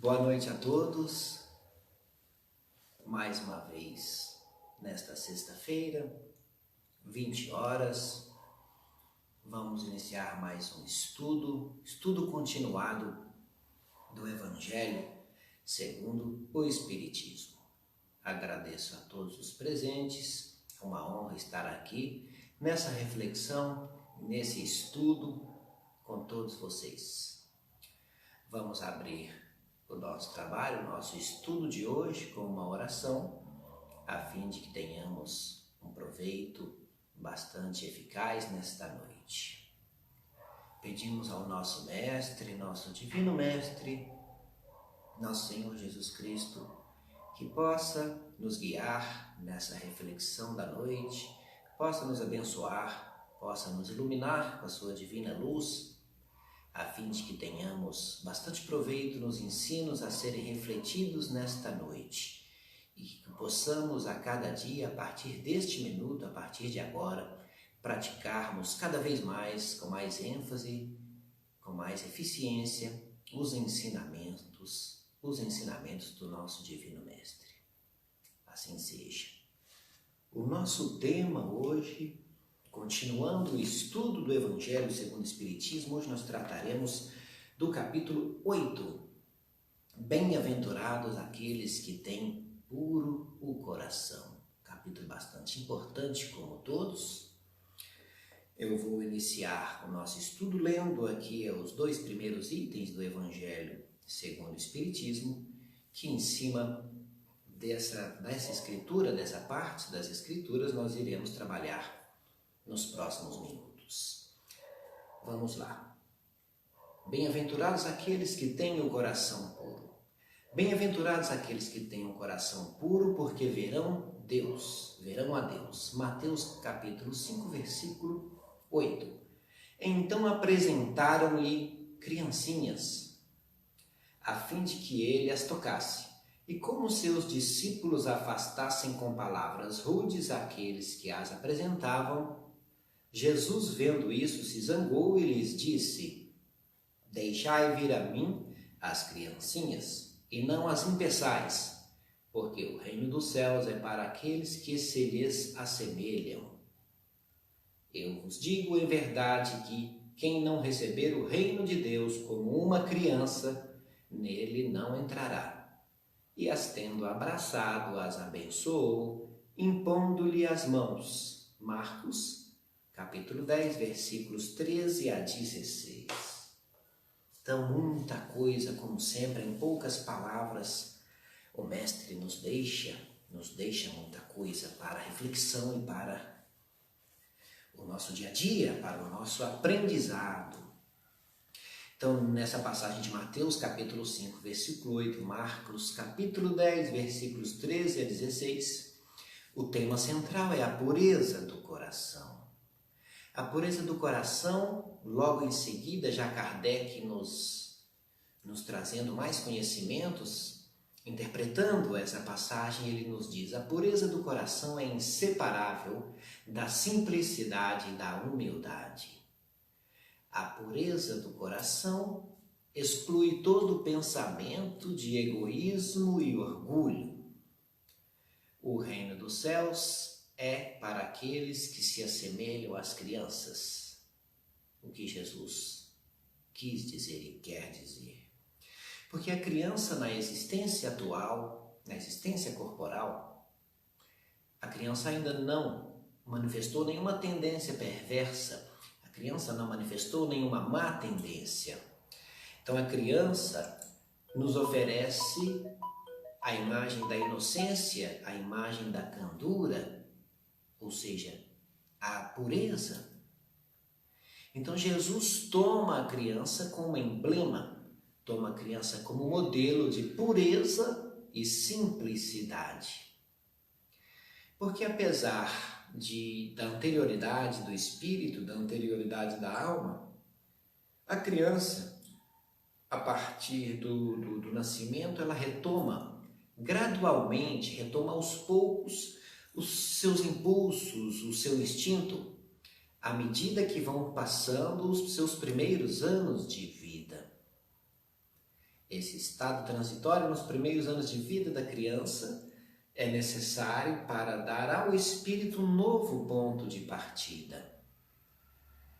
Boa noite a todos, mais uma vez nesta sexta-feira, 20 horas, vamos iniciar mais um estudo continuado do Evangelho segundo o Espiritismo. Agradeço a todos os presentes, é uma honra estar aqui nessa reflexão, nesse estudo com todos vocês. Vamos abrir o nosso trabalho, o nosso estudo de hoje com uma oração, a fim de que tenhamos um proveito bastante eficaz nesta noite. Pedimos ao nosso Mestre, nosso Divino Mestre, nosso Senhor Jesus Cristo, que possa nos guiar nessa reflexão da noite, possa nos abençoar, possa nos iluminar com a sua divina luz, a fim de que tenhamos bastante proveito nos ensinos a serem refletidos nesta noite e que possamos a cada dia, a partir deste minuto, a partir de agora, praticarmos cada vez mais, com mais ênfase, com mais eficiência, os ensinamentos do nosso Divino Mestre. Assim seja. O nosso tema hoje, continuando o estudo do Evangelho segundo o Espiritismo, hoje nós trataremos do capítulo 8. Bem-aventurados aqueles que têm puro o coração. Capítulo bastante importante, como todos. Eu vou iniciar o nosso estudo lendo aqui os dois primeiros itens do Evangelho segundo o Espiritismo, que em cima dessa escritura, dessa parte das escrituras, nós iremos trabalhar nos próximos minutos. Vamos lá. Bem-aventurados aqueles que têm o coração puro. Bem-aventurados aqueles que têm o coração puro, porque verão Deus, verão a Deus. Mateus capítulo 5, versículo 8. Então apresentaram-lhe criancinhas, a fim de que ele as tocasse. E como seus discípulos afastassem com palavras rudes aqueles que as apresentavam, Jesus, vendo isso, se zangou e lhes disse: Deixai vir a mim as criancinhas, e não as impeçais, porque o reino dos céus é para aqueles que se lhes assemelham. Eu vos digo em verdade que quem não receber o reino de Deus como uma criança, nele não entrará. E as tendo abraçado, as abençoou, impondo-lhe as mãos. Marcos capítulo 10, versículos 13 a 16. Então, muita coisa, como sempre, em poucas palavras, o Mestre nos deixa muita coisa para reflexão e para o nosso dia a dia, para o nosso aprendizado. Então, nessa passagem de Mateus, capítulo 5, versículo 8, Marcos, capítulo 10, versículos 13 a 16, o tema central é a pureza do coração. A pureza do coração, logo em seguida, já Kardec nos trazendo mais conhecimentos, interpretando essa passagem, ele nos diz: a pureza do coração é inseparável da simplicidade e da humildade. A pureza do coração exclui todo pensamento de egoísmo e orgulho. O reino dos céus é para aqueles que se assemelham às crianças. O que Jesus quis dizer e quer dizer. Porque a criança, na existência atual, na existência corporal, a criança ainda não manifestou nenhuma tendência perversa. A criança não manifestou nenhuma má tendência. Então a criança nos oferece a imagem da inocência, a imagem da candura, ou seja, a pureza. Então Jesus toma a criança como emblema, toma a criança como modelo de pureza e simplicidade. Porque apesar da anterioridade do espírito, da anterioridade da alma, a criança, a partir do nascimento, ela retoma gradualmente, retoma aos poucos os seus impulsos, o seu instinto, à medida que vão passando os seus primeiros anos de vida. Esse estado transitório nos primeiros anos de vida da criança é necessário para dar ao espírito um novo ponto de partida.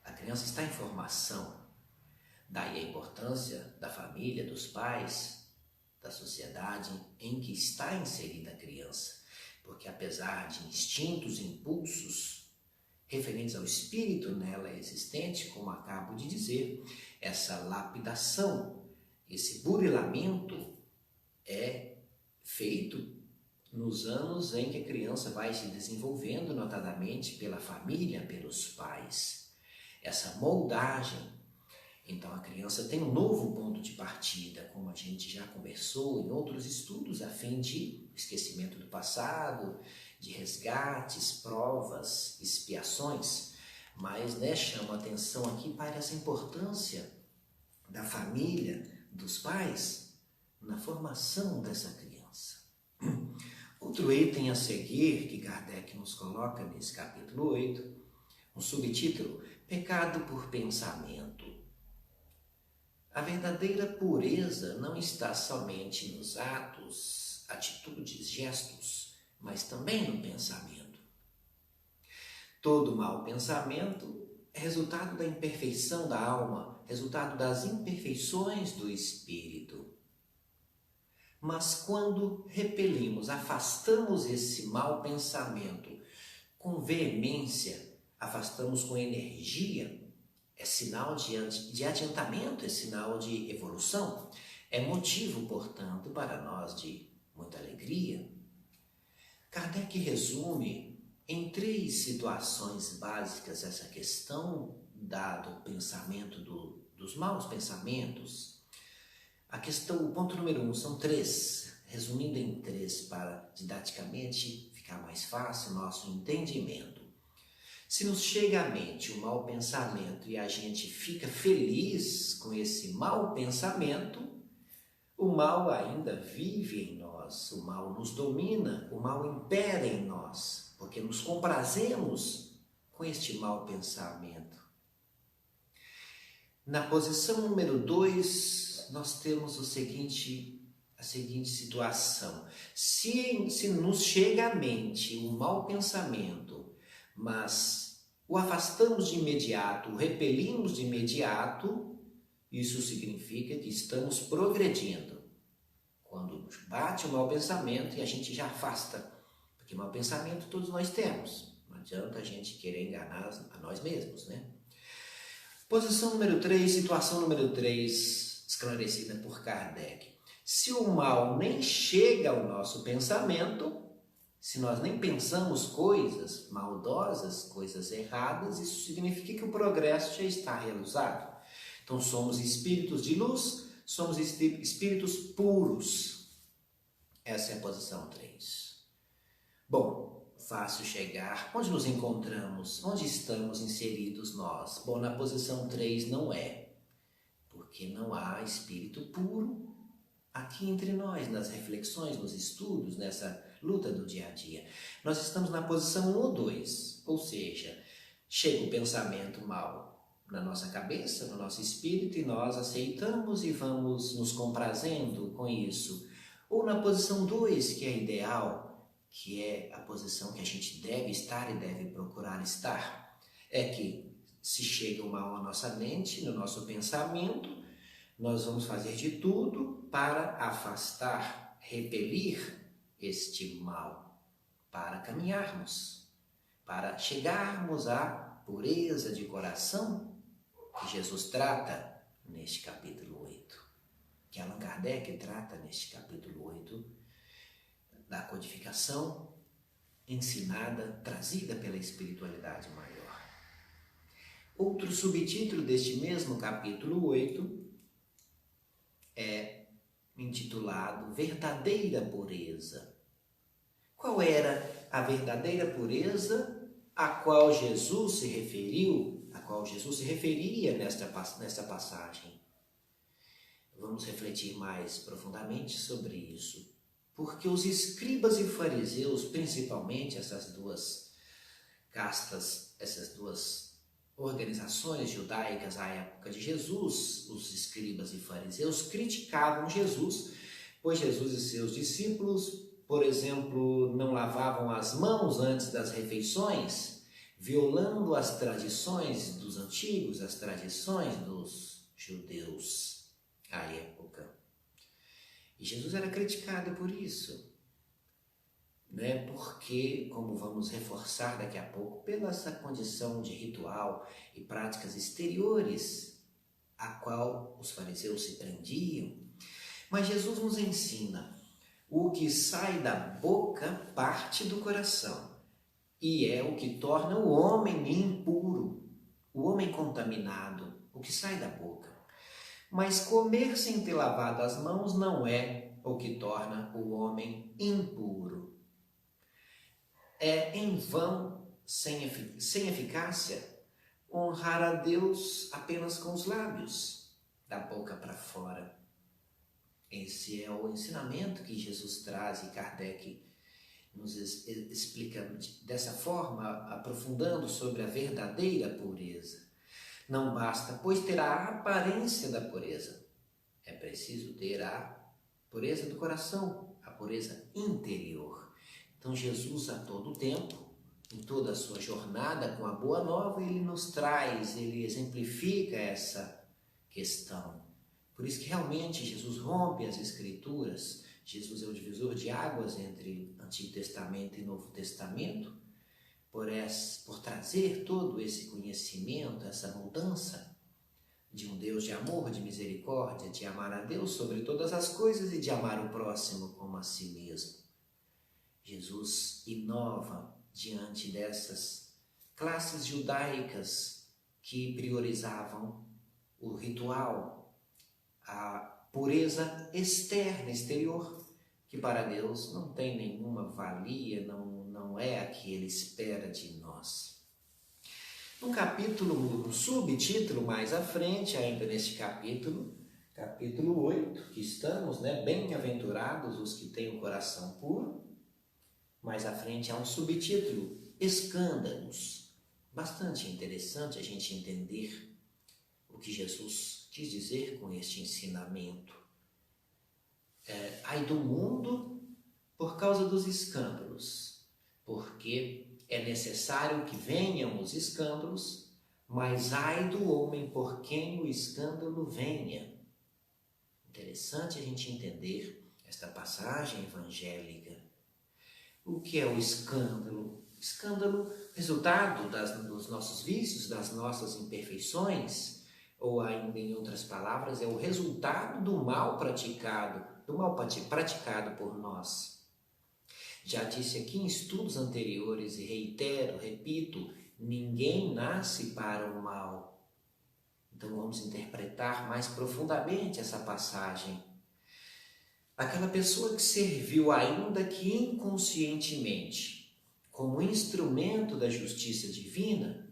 A criança está em formação, daí a importância da família, dos pais, da sociedade em que está inserida a criança, porque apesar de instintos e impulsos referentes ao espírito nela existente, como acabo de dizer, essa lapidação, esse burilamento é feito nos anos em que a criança vai se desenvolvendo, notadamente pela família, pelos pais. Essa moldagem. Então a criança tem um novo ponto de partida, como a gente já conversou em outros estudos, a fim de esquecimento do passado, de resgates, provas, expiações. Mas chamo a atenção aqui para essa importância da família, dos pais, na formação dessa criança. Outro item a seguir que Kardec nos coloca nesse capítulo 8, um subtítulo, Pecado por Pensamento. A verdadeira pureza não está somente nos atos, atitudes, gestos, mas também no pensamento. Todo mau pensamento é resultado da imperfeição da alma, resultado das imperfeições do espírito. Mas quando repelimos, afastamos esse mau pensamento com veemência, afastamos com energia, é sinal de adiantamento, é sinal de evolução, é motivo, portanto, para nós de muita alegria. Kardec resume em 3 situações básicas essa questão do pensamento, dos maus pensamentos. O ponto número 1 são 3, resumindo em 3 para didaticamente ficar mais fácil o nosso entendimento. Se nos chega à mente um mau pensamento e a gente fica feliz com esse mau pensamento, o mal ainda vive em nós, o mal nos domina, o mal impera em nós, porque nos comprazemos com este mau pensamento. Na posição número 2, nós temos a seguinte situação. Se nos chega à mente um mau pensamento, mas o afastamos de imediato, o repelimos de imediato, isso significa que estamos progredindo. Quando bate o mau pensamento e a gente já afasta, porque mau pensamento todos nós temos, não adianta a gente querer enganar a nós mesmos, né? Posição número 3, situação número 3, esclarecida por Kardec. Se o mal nem chega ao nosso pensamento, se nós nem pensamos coisas maldosas, coisas erradas, isso significa que o progresso já está realizado. Então somos espíritos de luz, somos espíritos puros. Essa é a posição 3. Bom, fácil chegar. Onde nos encontramos? Onde estamos inseridos nós? Bom, na posição 3 não é, porque não há espírito puro aqui entre nós, nas reflexões, nos estudos, nessa luta do dia a dia. Nós estamos na posição 1 ou 2, ou seja, chega o pensamento mau na nossa cabeça, no nosso espírito, e nós aceitamos e vamos nos comprazendo com isso. Ou na posição 2, que é ideal, que é a posição que a gente deve estar e deve procurar estar, é que se chega o mal à nossa mente, no nosso pensamento, nós vamos fazer de tudo para afastar, repelir este mal, para caminharmos, para chegarmos à pureza de coração que Jesus trata neste capítulo 8, que Allan Kardec trata neste capítulo 8, da codificação ensinada, trazida pela espiritualidade maior. Outro subtítulo deste mesmo capítulo 8 é intitulado Verdadeira Pureza. Qual era a verdadeira pureza a qual Jesus se referiu, a qual Jesus se referia nesta passagem? Vamos refletir mais profundamente sobre isso, porque os escribas e fariseus, principalmente essas duas castas, essas duas organizações judaicas à época de Jesus, os escribas e fariseus, criticavam Jesus, pois Jesus e seus discípulos, por exemplo, não lavavam as mãos antes das refeições, violando as tradições dos antigos, as tradições dos judeus à época. E Jesus era criticado por isso, né? Porque, como vamos reforçar daqui a pouco, pela essa condição de ritual e práticas exteriores a qual os fariseus se prendiam. Mas Jesus nos ensina: o que sai da boca parte do coração, e é o que torna o homem impuro, o homem contaminado, o que sai da boca. Mas comer sem ter lavado as mãos não é o que torna o homem impuro. É em vão, sem eficácia, honrar a Deus apenas com os lábios, da boca para fora. Esse é o ensinamento que Jesus traz e Kardec nos explica dessa forma, aprofundando sobre a verdadeira pureza. Não basta, pois, ter a aparência da pureza. É preciso ter a pureza do coração, a pureza interior. Então Jesus, a todo tempo, em toda a sua jornada com a Boa Nova, ele nos traz, ele exemplifica essa questão. Por isso que realmente Jesus rompe as Escrituras. Jesus é o divisor de águas entre Antigo Testamento e Novo Testamento, por trazer todo esse conhecimento, essa mudança de um Deus de amor, de misericórdia, de amar a Deus sobre todas as coisas e de amar o próximo como a si mesmo. Jesus inova diante dessas classes judaicas que priorizavam o ritual, a pureza externa, exterior, que para Deus não tem nenhuma valia, não é a que Ele espera de nós. No capítulo, no subtítulo mais à frente, ainda neste capítulo 8, que estamos, bem-aventurados os que têm o coração puro, mais à frente há um subtítulo, escândalos. Bastante interessante a gente entender o que Jesus quis dizer com este ensinamento. Ai do mundo por causa dos escândalos, porque é necessário que venham os escândalos, mas ai do homem por quem o escândalo venha. Interessante a gente entender esta passagem evangélica. O que é o escândalo? Escândalo, resultado dos nossos vícios, das nossas imperfeições, ou ainda em outras palavras, é o resultado do mal praticado por nós. Já disse aqui em estudos anteriores e repito, ninguém nasce para o mal. Então vamos interpretar mais profundamente essa passagem. Aquela pessoa que serviu, ainda que inconscientemente, como instrumento da justiça divina,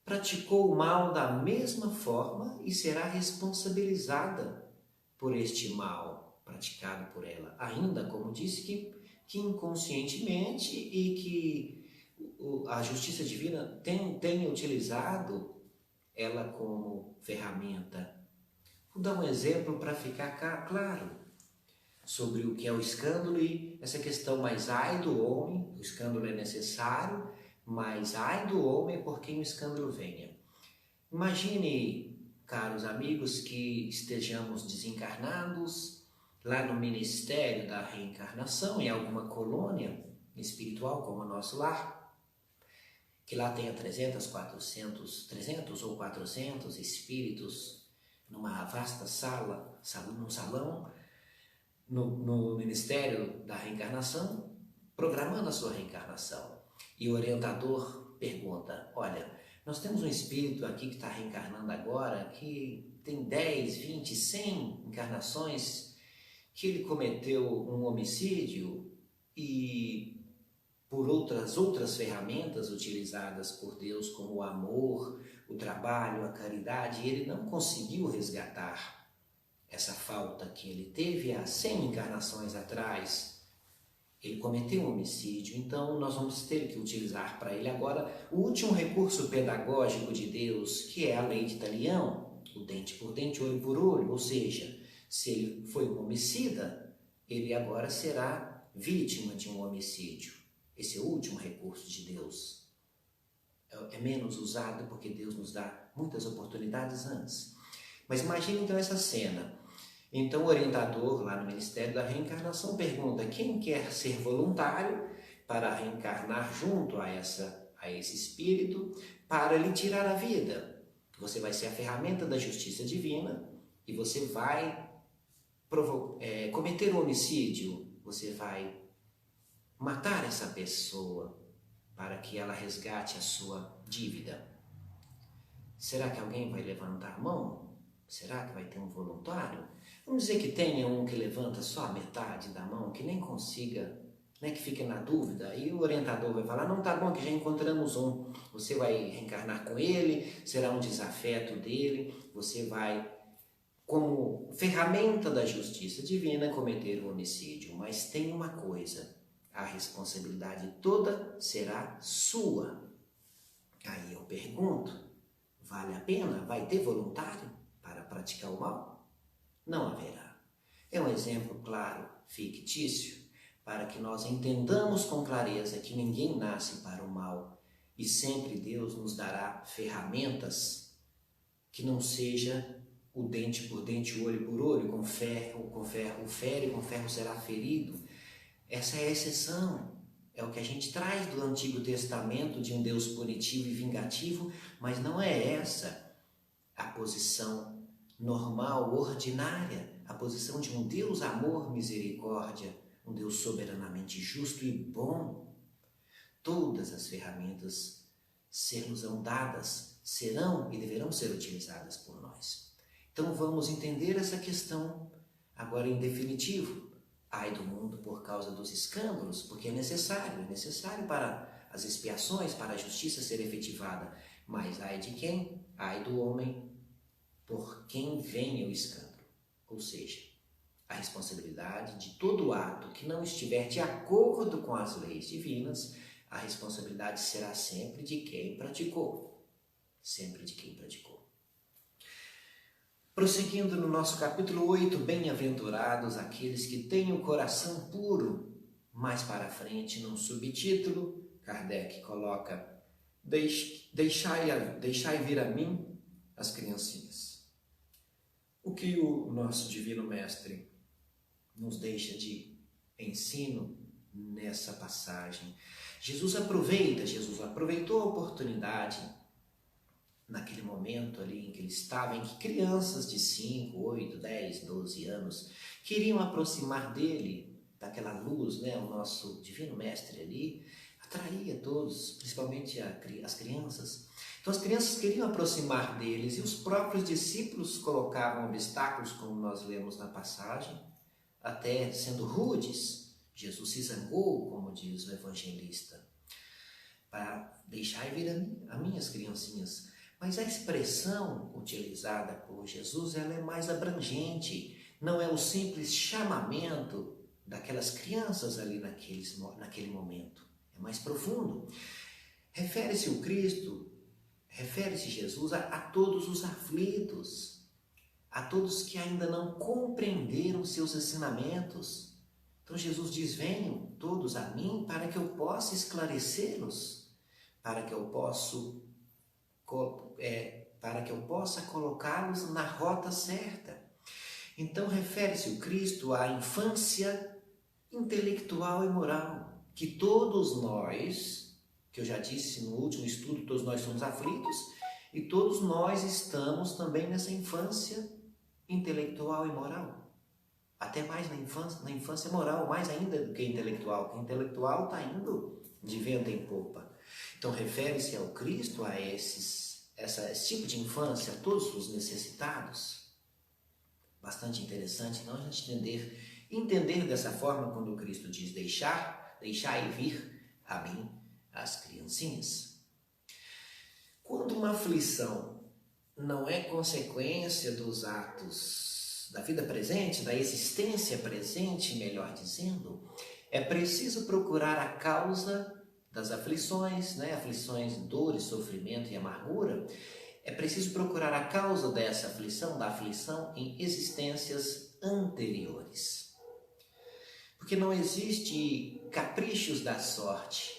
praticou o mal da mesma forma e será responsabilizada por este mal praticado por ela. Ainda, como disse, que inconscientemente e que a justiça divina tem utilizado ela como ferramenta. Vou dar um exemplo para ficar claro sobre o que é o escândalo e essa questão, mas ai do homem, o escândalo é necessário, mas ai do homem por quem o escândalo venha. Imagine, caros amigos, que estejamos desencarnados lá no ministério da reencarnação, em alguma colônia espiritual como o nosso lar, que lá tenha 300 ou 400 espíritos numa vasta num salão, no Ministério da Reencarnação, programando a sua reencarnação. E o orientador pergunta, olha, nós temos um espírito aqui que está reencarnando agora, que tem 10, 20, 100 encarnações, que ele cometeu um homicídio e por outras ferramentas utilizadas por Deus, como o amor, o trabalho, a caridade, ele não conseguiu resgatar essa falta que ele teve há 100 encarnações atrás. Ele cometeu um homicídio, então nós vamos ter que utilizar para ele agora o último recurso pedagógico de Deus, que é a lei de talião, o dente por dente, olho por olho, ou seja, se ele foi um homicida, ele agora será vítima de um homicídio. Esse é o último recurso de Deus. É menos usado porque Deus nos dá muitas oportunidades antes. Mas imagine então essa cena. Então o orientador lá no Ministério da Reencarnação pergunta: quem quer ser voluntário para reencarnar junto a esse espírito para lhe tirar a vida? Você vai ser a ferramenta da justiça divina e você vai cometer um homicídio, você vai matar essa pessoa para que ela resgate a sua dívida. Será que alguém vai levantar a mão? Será que vai ter um voluntário? Vamos dizer que tenha um que levanta só a metade da mão, que nem consiga, né, que fique na dúvida, e o orientador vai falar: não, tá bom, que já encontramos um. Você vai reencarnar com ele, será um desafeto dele, você vai, como ferramenta da justiça divina, cometer um homicídio. Mas tem uma coisa: a responsabilidade toda será sua. Aí eu pergunto: vale a pena? Vai ter voluntário para praticar o mal? Não haverá. É um exemplo claro, fictício, para que nós entendamos com clareza que ninguém nasce para o mal e sempre Deus nos dará ferramentas que não seja o dente por dente, o olho por olho, com ferro fere, com ferro será ferido. Essa é a exceção. É o que a gente traz do Antigo Testamento, de um Deus punitivo e vingativo, mas não é essa a posição normal, ordinária, a posição de um Deus amor, misericórdia, um Deus soberanamente justo e bom. Todas as ferramentas ser-nos-ão dadas, serão e deverão ser utilizadas por nós. Então vamos entender essa questão agora em definitivo. Ai do mundo por causa dos escândalos, porque é necessário para as expiações, para a justiça ser efetivada. Mas ai de quem? Ai do homem por quem vem o escândalo. Ou seja, a responsabilidade de todo ato que não estiver de acordo com as leis divinas, a responsabilidade será sempre de quem praticou. Sempre de quem praticou. Prosseguindo no nosso capítulo 8, bem-aventurados aqueles que têm o coração puro. Mais para frente, num subtítulo, Kardec coloca: deixai vir a mim as criancinhas. O que o nosso Divino Mestre nos deixa de ensino nessa passagem? Jesus aproveitou a oportunidade naquele momento ali em que ele estava, em que crianças de 5, 8, 10, 12 anos queriam aproximar dele, daquela luz, né? O nosso Divino Mestre ali atraía todos, principalmente as crianças. Então as crianças queriam aproximar deles e os próprios discípulos colocavam obstáculos, como nós lemos na passagem, até sendo rudes. Jesus se zangou, como diz o evangelista, para deixar vir a mim as criancinhas. Mas a expressão utilizada por Jesus, ela é mais abrangente. Não é o simples chamamento daquelas crianças ali naquele momento. É mais profundo. Refere-se Jesus a todos os aflitos, a todos que ainda não compreenderam seus ensinamentos. Então Jesus diz: venham todos a mim para que eu possa esclarecê-los, para que eu possa colocá-los na rota certa. Então refere-se o Cristo à infância intelectual e moral, que todos nós, que eu já disse no último estudo, todos nós somos aflitos e todos nós estamos também nessa infância intelectual e moral. Até mais na infância moral, mais ainda do que intelectual, porque intelectual está indo de vento em popa. Então refere-se ao Cristo, a esse tipo de infância, a todos os necessitados. Bastante interessante nós a gente entender dessa forma quando o Cristo diz: deixai vir a mim as criancinhas. Quando uma aflição não é consequência dos atos da vida presente, da existência presente, melhor dizendo, É preciso procurar a causa das aflições, né? Aflições, dores, sofrimento e amargura. É preciso procurar a causa dessa aflição, da aflição, em existências anteriores. Porque não existe caprichos da sorte.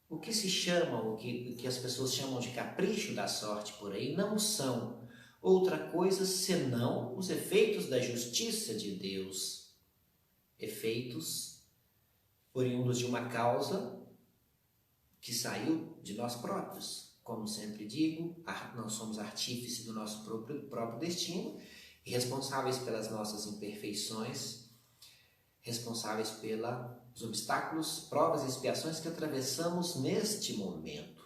O que se chama, o que as pessoas chamam de capricho da sorte por aí, não são outra coisa senão os efeitos da justiça de Deus. Efeitos oriundos de uma causa que saiu de nós próprios. Como sempre digo, nós somos artífices do nosso próprio destino e responsáveis pelas nossas imperfeições, responsáveis pelos obstáculos, provas e expiações que atravessamos neste momento.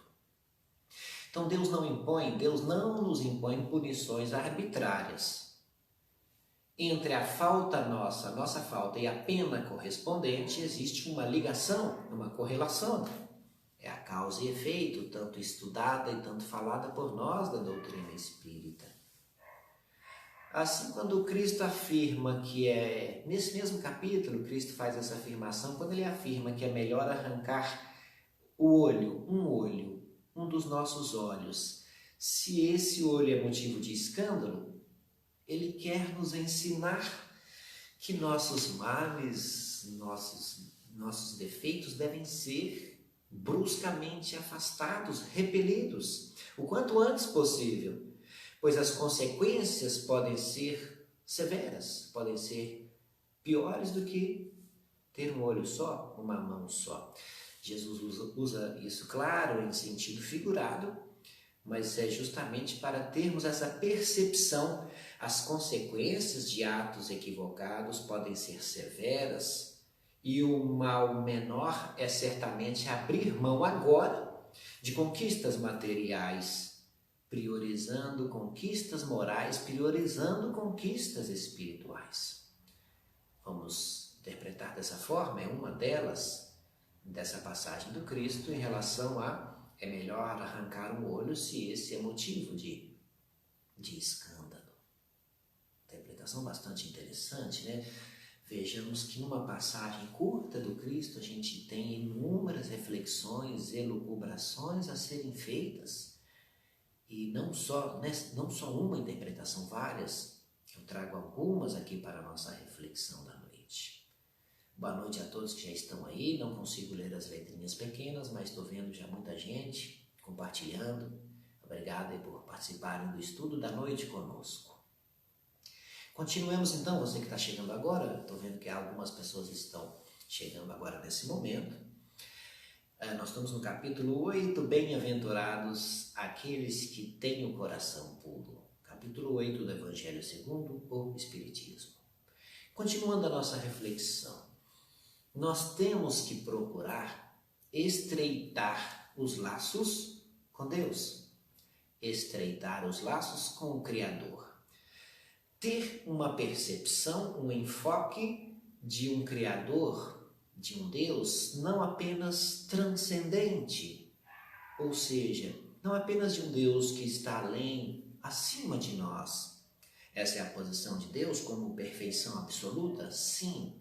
Então Deus não nos impõe punições arbitrárias. Entre a nossa falta e a pena correspondente, existe uma ligação, uma correlação. É a causa e efeito, tanto estudada e tanto falada por nós da doutrina espírita. Assim, quando Cristo afirma nesse mesmo capítulo, Cristo faz essa afirmação, quando ele afirma que é melhor arrancar um dos nossos olhos, se esse olho é motivo de escândalo, ele quer nos ensinar que nossos males, nossos defeitos devem ser bruscamente afastados, repelidos, o quanto antes possível, pois as consequências podem ser severas, podem ser piores do que ter um olho só, uma mão só. Jesus usa isso, claro, em sentido figurado, mas é justamente para termos essa percepção. As consequências de atos equivocados podem ser severas, e o mal menor é certamente abrir mão agora de conquistas materiais, priorizando conquistas morais, priorizando conquistas espirituais. Vamos interpretar dessa forma, é uma delas, dessa passagem do Cristo em relação a é melhor arrancar um olho se esse é motivo de escândalo. Interpretação bastante interessante, né? Vejamos que numa passagem curta do Cristo a gente tem inúmeras reflexões, elucubrações a serem feitas. E não só uma interpretação, várias. Eu trago algumas aqui para a nossa reflexão da noite. Boa noite a todos que já estão aí. Não consigo ler as letrinhas pequenas, mas estou vendo já muita gente compartilhando. Obrigado aí por participarem do estudo da noite conosco. Continuemos então, você que está chegando agora, estou vendo que algumas pessoas estão chegando agora nesse momento. Nós estamos no capítulo 8, Bem-aventurados aqueles que têm o coração puro. Capítulo 8 do Evangelho segundo o Espiritismo. Continuando a nossa reflexão, nós temos que procurar estreitar os laços com Deus, estreitar os laços com o Criador. Ter uma percepção, um enfoque de um Criador, de um Deus, não apenas transcendente, ou seja, não apenas de um Deus que está além, acima de nós. Essa é a posição de Deus como perfeição absoluta? Sim,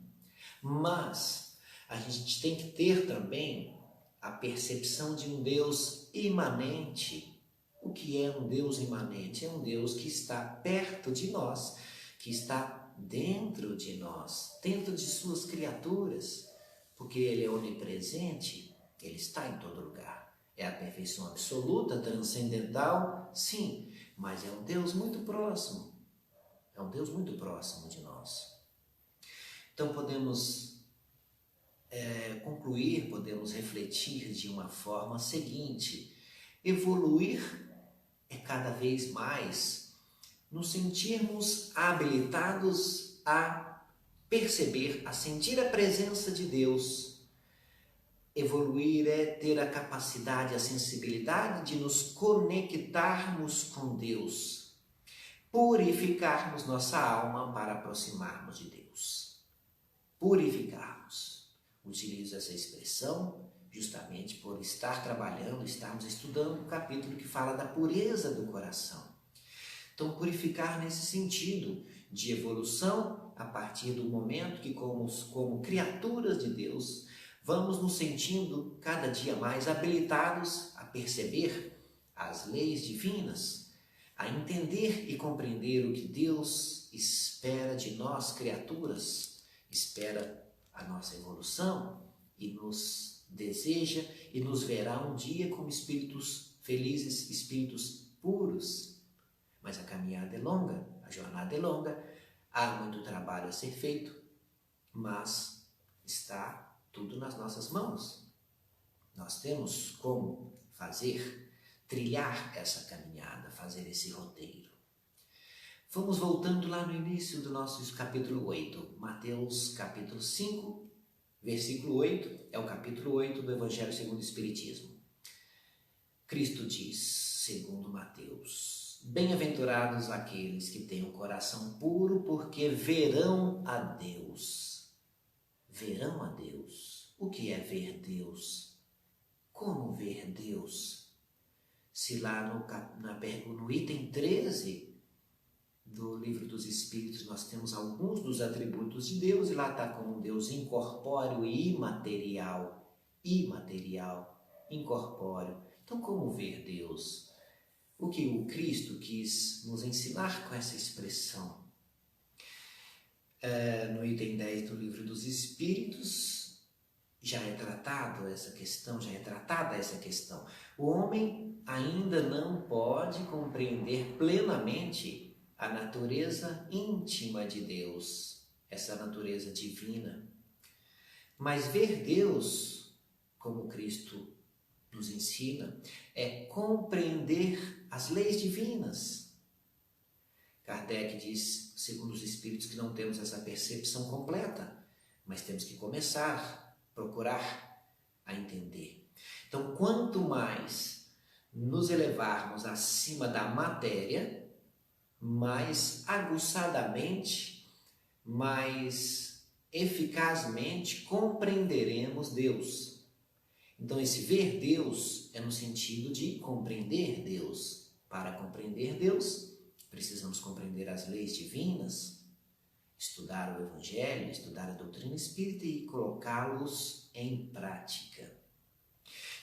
mas a gente tem que ter também a percepção de um Deus imanente. O que é um Deus imanente? É um Deus que está perto de nós, que está dentro de nós, dentro de suas criaturas, porque Ele é onipresente, Ele está em todo lugar. É a perfeição absoluta, transcendental, sim, mas é um Deus muito próximo, é um Deus muito próximo de nós. Então podemos concluir, podemos refletir de uma forma seguinte: evoluir é cada vez mais nos sentirmos habilitados a perceber, a sentir a presença de Deus. Evoluir é ter a capacidade, a sensibilidade de nos conectarmos com Deus, purificarmos nossa alma para aproximarmos de Deus. Purificarmos. Utilizo essa expressão justamente por estar trabalhando, estarmos estudando o capítulo que fala da pureza do coração. Então, purificar nesse sentido de evolução a partir do momento que, como criaturas de Deus, vamos nos sentindo cada dia mais habilitados a perceber as leis divinas, a entender e compreender o que Deus espera de nós, criaturas, espera a nossa evolução e nos deseja e nos verá um dia como espíritos felizes, espíritos puros. Mas a caminhada é longa, a jornada é longa, há muito trabalho a ser feito, mas está tudo nas nossas mãos. Nós temos como fazer, trilhar essa caminhada, fazer esse roteiro. Vamos voltando lá no início do nosso capítulo 8, Mateus capítulo 5, versículo 8, é o capítulo 8 do Evangelho segundo o Espiritismo. Cristo diz, segundo Mateus: bem-aventurados aqueles que têm o coração puro, porque verão a Deus. Verão a Deus. O que é ver Deus? Como ver Deus? Se lá no item 13 do Livro dos Espíritos nós temos alguns dos atributos de Deus, e lá está como um Deus incorpóreo e imaterial. Imaterial, incorpóreo. Então, como ver Deus? O que o Cristo quis nos ensinar com essa expressão? No item 10 do Livro dos Espíritos já é tratada essa questão. O homem ainda não pode compreender plenamente a natureza íntima de Deus, essa natureza divina. Mas ver Deus, como Cristo nos ensina, é compreender as leis divinas. Kardec diz, segundo os Espíritos, que não temos essa percepção completa, mas temos que começar, procurar a entender. Então, quanto mais nos elevarmos acima da matéria, mais aguçadamente, mais eficazmente compreenderemos Deus. Então, esse ver Deus é no sentido de compreender Deus. Para compreender Deus, precisamos compreender as leis divinas, estudar o Evangelho, estudar a doutrina espírita e colocá-los em prática.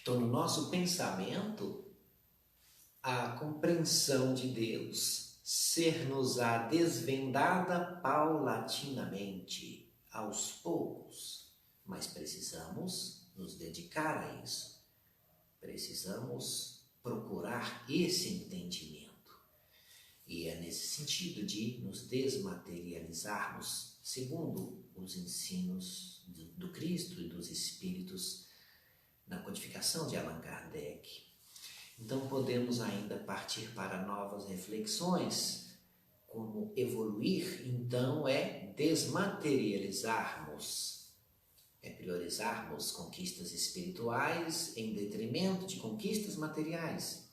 Então, no nosso pensamento, a compreensão de Deus ser-nos-á desvendada paulatinamente, aos poucos, mas precisamos nos dedicar a isso. Precisamos procurar esse entendimento. E é nesse sentido de nos desmaterializarmos, segundo os ensinos do Cristo e dos Espíritos, na codificação de Allan Kardec. Então podemos ainda partir para novas reflexões. Como evoluir, então, é desmaterializarmos, é priorizarmos conquistas espirituais em detrimento de conquistas materiais.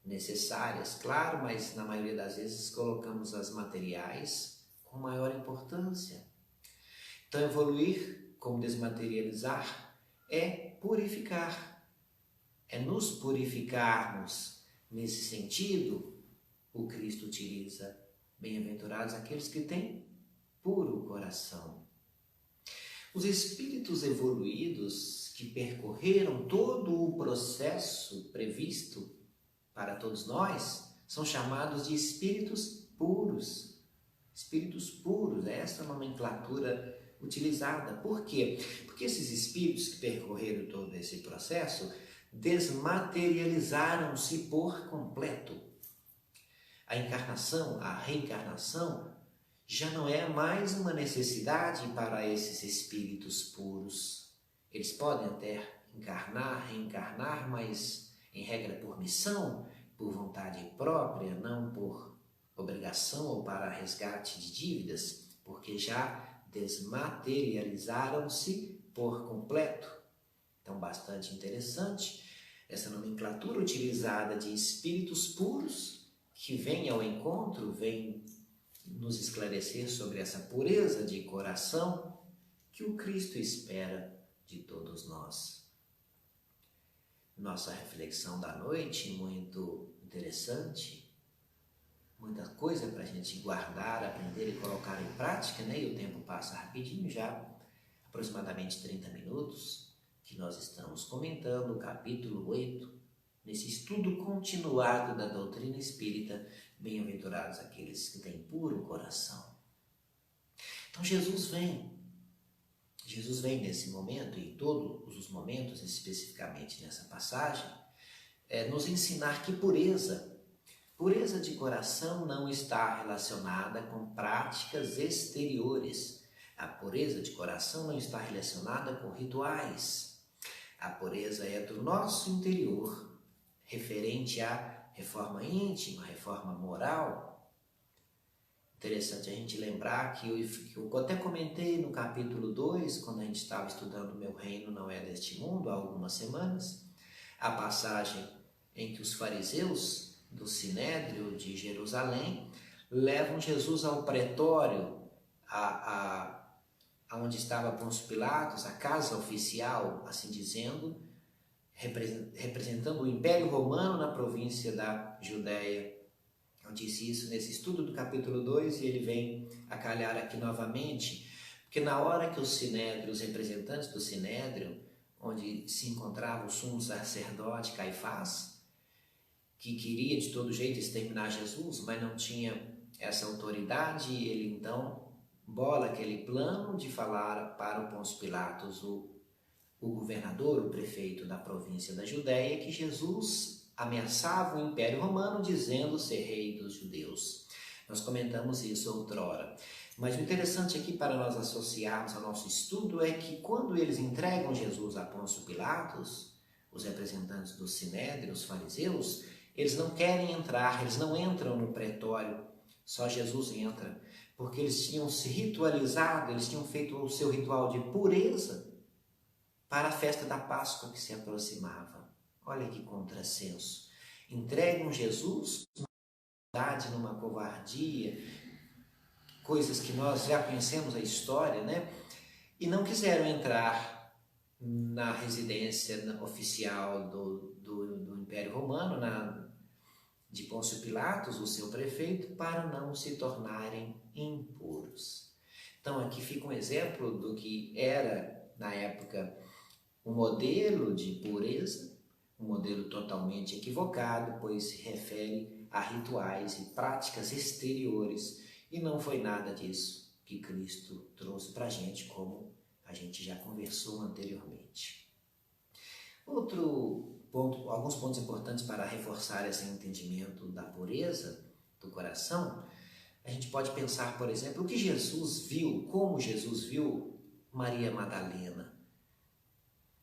Necessárias, claro, mas na maioria das vezes colocamos as materiais com maior importância. Então, evoluir, como desmaterializar, é purificar, é nos purificarmos. Nesse sentido, o Cristo utiliza bem-aventurados aqueles que têm puro coração. Os espíritos evoluídos que percorreram todo o processo previsto para todos nós são chamados de espíritos puros. Espíritos puros, é essa nomenclatura utilizada. Por quê? Porque esses espíritos que percorreram todo esse processo desmaterializaram-se por completo. A encarnação, a reencarnação, já não é mais uma necessidade para esses espíritos puros. Eles podem até encarnar, reencarnar, mas em regra por missão, por vontade própria, não por obrigação ou para resgate de dívidas, porque já desmaterializaram-se por completo. Então, bastante interessante essa nomenclatura utilizada de espíritos puros, que vem ao encontro, vem nos esclarecer sobre essa pureza de coração que o Cristo espera de todos nós. Nossa reflexão da noite, muito interessante, muita coisa para a gente guardar, aprender e colocar em prática, né? E o tempo passa rapidinho, já aproximadamente 30 minutos, que nós estamos comentando o capítulo 8, nesse estudo continuado da doutrina espírita, bem-aventurados aqueles que têm puro coração. Então Jesus vem nesse momento, e em todos os momentos, especificamente nessa passagem, nos ensinar que pureza de coração não está relacionada com práticas exteriores. A pureza de coração não está relacionada com rituais. A pureza é do nosso interior, referente à reforma íntima, reforma moral. Interessante a gente lembrar que eu até comentei no capítulo 2, quando a gente estava estudando Meu Reino Não É Deste Mundo, há algumas semanas, a passagem em que os fariseus do Sinédrio de Jerusalém levam Jesus ao pretório, onde estava Pôncio Pilatos, a casa oficial, assim dizendo, representando o Império Romano na província da Judéia. Eu disse isso nesse estudo do capítulo 2 e ele vem a calhar aqui novamente, porque na hora que os representantes do Sinédrio, onde se encontrava o sumo sacerdote Caifás, que queria de todo jeito exterminar Jesus, mas não tinha essa autoridade, ele então bola aquele plano de falar para o Pôncio Pilatos, o governador, o prefeito da província da Judéia, que Jesus ameaçava o Império Romano dizendo ser rei dos judeus. Nós comentamos isso outrora. Mas o interessante aqui para nós associarmos ao nosso estudo é que quando eles entregam Jesus a Pôncio Pilatos, os representantes do Sinédrio, os fariseus, eles não querem entrar, eles não entram no pretório, só Jesus entra, porque eles tinham se ritualizado, eles tinham feito o seu ritual de pureza para a festa da Páscoa que se aproximava. Olha que contrassenso. Entregam Jesus numa covardia, coisas que nós já conhecemos a história, né? E não quiseram entrar na residência oficial do Império Romano, de Pôncio Pilatos, o seu prefeito, para não se tornarem impuros. Então aqui fica um exemplo do que era, na época, um modelo de pureza, um modelo totalmente equivocado, pois se refere a rituais e práticas exteriores, e não foi nada disso que Cristo trouxe para a gente, como a gente já conversou anteriormente. Alguns pontos importantes para reforçar esse entendimento da pureza do coração, a gente pode pensar, por exemplo, o que Jesus viu, como Jesus viu Maria Madalena.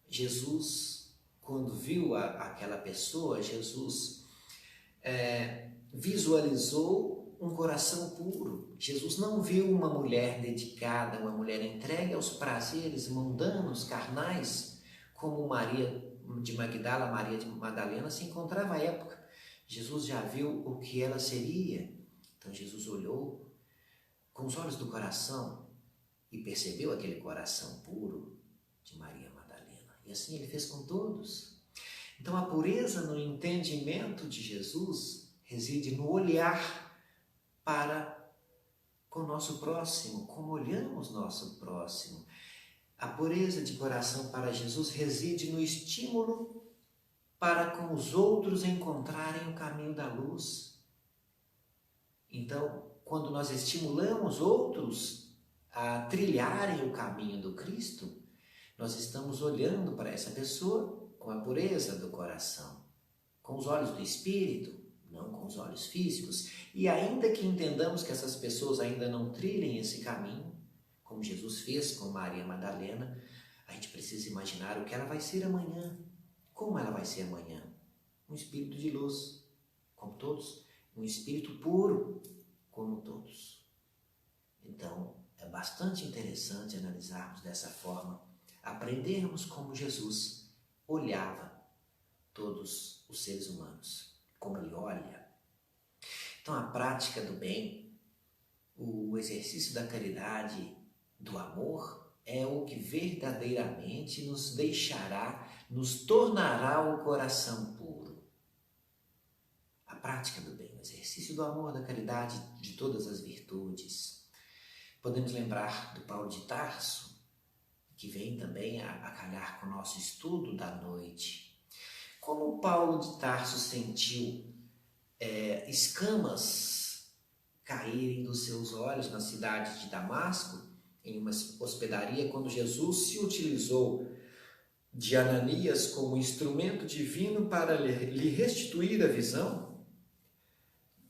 Jesus, quando viu aquela pessoa, Jesus visualizou um coração puro. Jesus não viu uma mulher dedicada, uma mulher entregue aos prazeres mundanos, carnais, como Maria de Magdala, Maria de Madalena se encontrava à época. Jesus já viu o que ela seria. Então Jesus olhou com os olhos do coração e percebeu aquele coração puro de Maria Madalena. E assim ele fez com todos. Então a pureza no entendimento de Jesus reside no olhar para com o nosso próximo, como olhamos nosso próximo. A pureza de coração para Jesus reside no estímulo para com os outros encontrarem o caminho da luz. Então, quando nós estimulamos outros a trilharem o caminho do Cristo, nós estamos olhando para essa pessoa com a pureza do coração, com os olhos do Espírito, não com os olhos físicos. E ainda que entendamos que essas pessoas ainda não trilhem esse caminho, como Jesus fez com Maria Madalena, a gente precisa imaginar o que ela vai ser amanhã. Como ela vai ser amanhã? Um espírito de luz, como todos. Um espírito puro, como todos. Então, é bastante interessante analisarmos dessa forma, aprendermos como Jesus olhava todos os seres humanos, como ele olha. Então, a prática do bem, o exercício da caridade, do amor, é o que verdadeiramente nos deixará, nos tornará o coração puro. A prática do bem, o exercício do amor, da caridade, de todas as virtudes. Podemos lembrar do Paulo de Tarso, que vem também a calhar com o nosso estudo da noite. Como Paulo de Tarso sentiu escamas caírem dos seus olhos na cidade de Damasco, em uma hospedaria, quando Jesus se utilizou de Ananias como instrumento divino para lhe restituir a visão,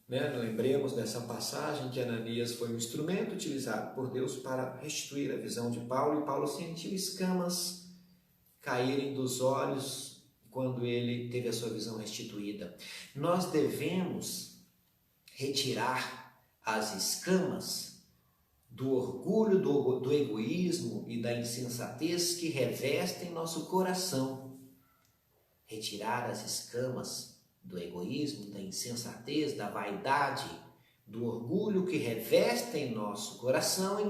né? Lembremos dessa passagem que Ananias foi um instrumento utilizado por Deus para restituir a visão de Paulo, e Paulo sentiu escamas caírem dos olhos quando ele teve a sua visão restituída. Nós devemos retirar as escamas do orgulho, do egoísmo e da insensatez que revestem nosso coração. Retirar as escamas do egoísmo, da insensatez, da vaidade, do orgulho que revestem nosso coração e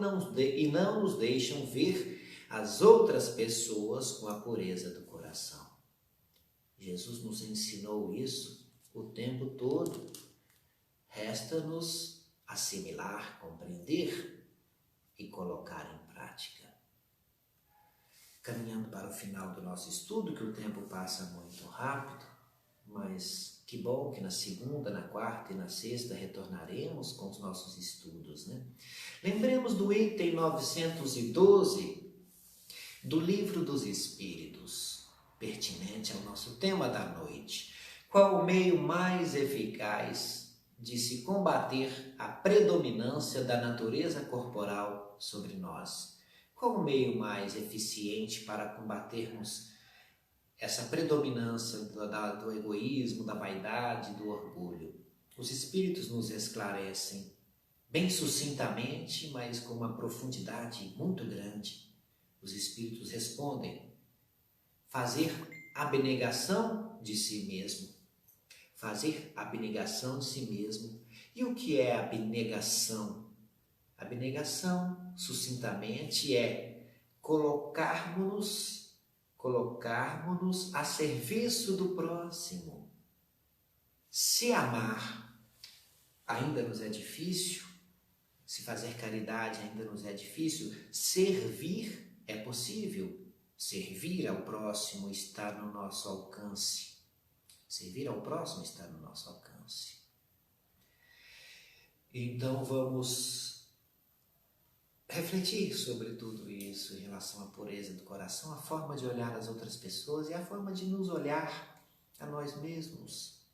não nos deixam ver as outras pessoas com a pureza do coração. Jesus nos ensinou isso o tempo todo. Resta-nos assimilar, compreender e colocar em prática. Caminhando para o final do nosso estudo, que o tempo passa muito rápido, mas que bom que na segunda, na quarta e na sexta retornaremos com os nossos estudos, né? Lembremos do item 912 do Livro dos Espíritos, pertinente ao nosso tema da noite. Qual o meio mais eficaz de se combater a predominância da natureza corporal sobre nós? Qual o meio mais eficiente para combatermos essa predominância do egoísmo, da vaidade, do orgulho? Os Espíritos nos esclarecem bem sucintamente, mas com uma profundidade muito grande. Os Espíritos respondem: fazer abnegação de si mesmo. Fazer abnegação de si mesmo. E o que é abnegação? Abnegação, sucintamente, é colocarmos-nos a serviço do próximo. Se amar ainda nos é difícil, se fazer caridade ainda nos é difícil, servir é possível. Servir ao próximo está no nosso alcance. Servir ao próximo está no nosso alcance. Então vamos refletir sobre tudo isso em relação à pureza do coração, a forma de olhar as outras pessoas e a forma de nos olhar a nós mesmos.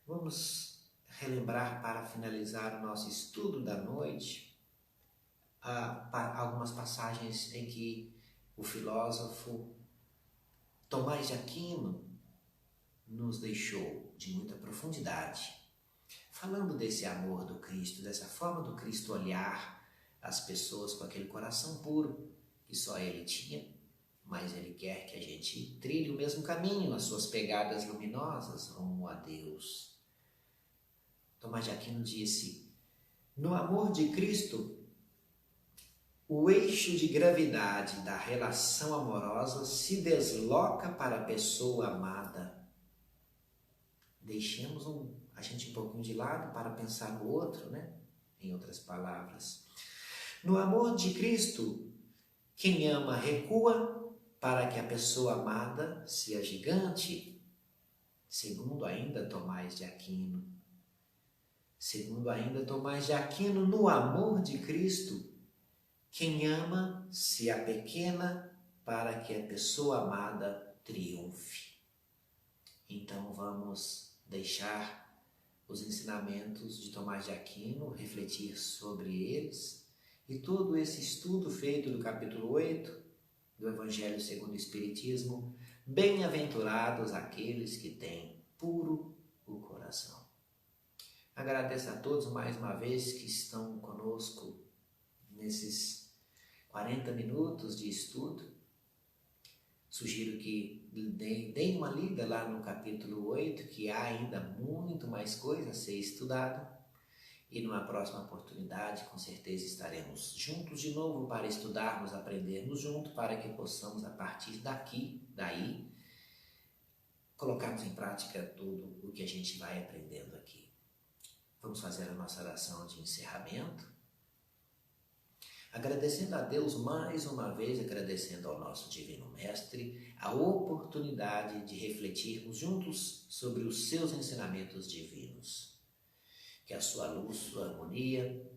Vamos relembrar, para finalizar o nosso estudo da noite, algumas passagens em que o filósofo Tomás de Aquino nos deixou de muita profundidade, falando desse amor do Cristo, dessa forma do Cristo olhar as pessoas com aquele coração puro que só Ele tinha, mas Ele quer que a gente trilhe o mesmo caminho, as suas pegadas luminosas rumo a Deus. Tomás de Aquino disse: no amor de Cristo, o eixo de gravidade da relação amorosa se desloca para a pessoa amada. Deixemos a gente um pouquinho de lado para pensar no outro, né? Em outras palavras. No amor de Cristo, quem ama recua para que a pessoa amada se agigante. Segundo ainda Tomás de Aquino. Segundo ainda Tomás de Aquino, no amor de Cristo, quem ama se apequena para que a pessoa amada triunfe. Então vamos deixar os ensinamentos de Tomás de Aquino, refletir sobre eles, e todo esse estudo feito do capítulo 8 do Evangelho segundo o Espiritismo, bem-aventurados aqueles que têm puro o coração. Agradeço a todos mais uma vez que estão conosco nesses 40 minutos de estudo. Sugiro que deem uma lida lá no capítulo 8, que há ainda muito mais coisa a ser estudado. E numa próxima oportunidade, com certeza, estaremos juntos de novo para estudarmos, aprendermos juntos, para que possamos, a partir daí, colocarmos em prática tudo o que a gente vai aprendendo aqui. Vamos fazer a nossa oração de encerramento, agradecendo a Deus mais uma vez, agradecendo ao nosso Divino Mestre, a oportunidade de refletirmos juntos sobre os seus ensinamentos divinos. Que a sua luz, sua harmonia,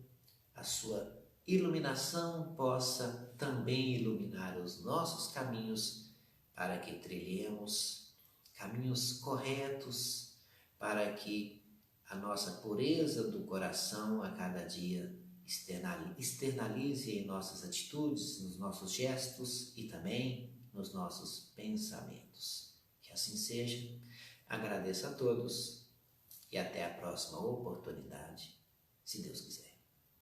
a sua iluminação possa também iluminar os nossos caminhos para que trilhemos caminhos corretos, para que a nossa pureza do coração a cada dia externalize em nossas atitudes, nos nossos gestos e também nos nossos pensamentos. Que assim seja. Agradeço a todos e até a próxima oportunidade, se Deus quiser.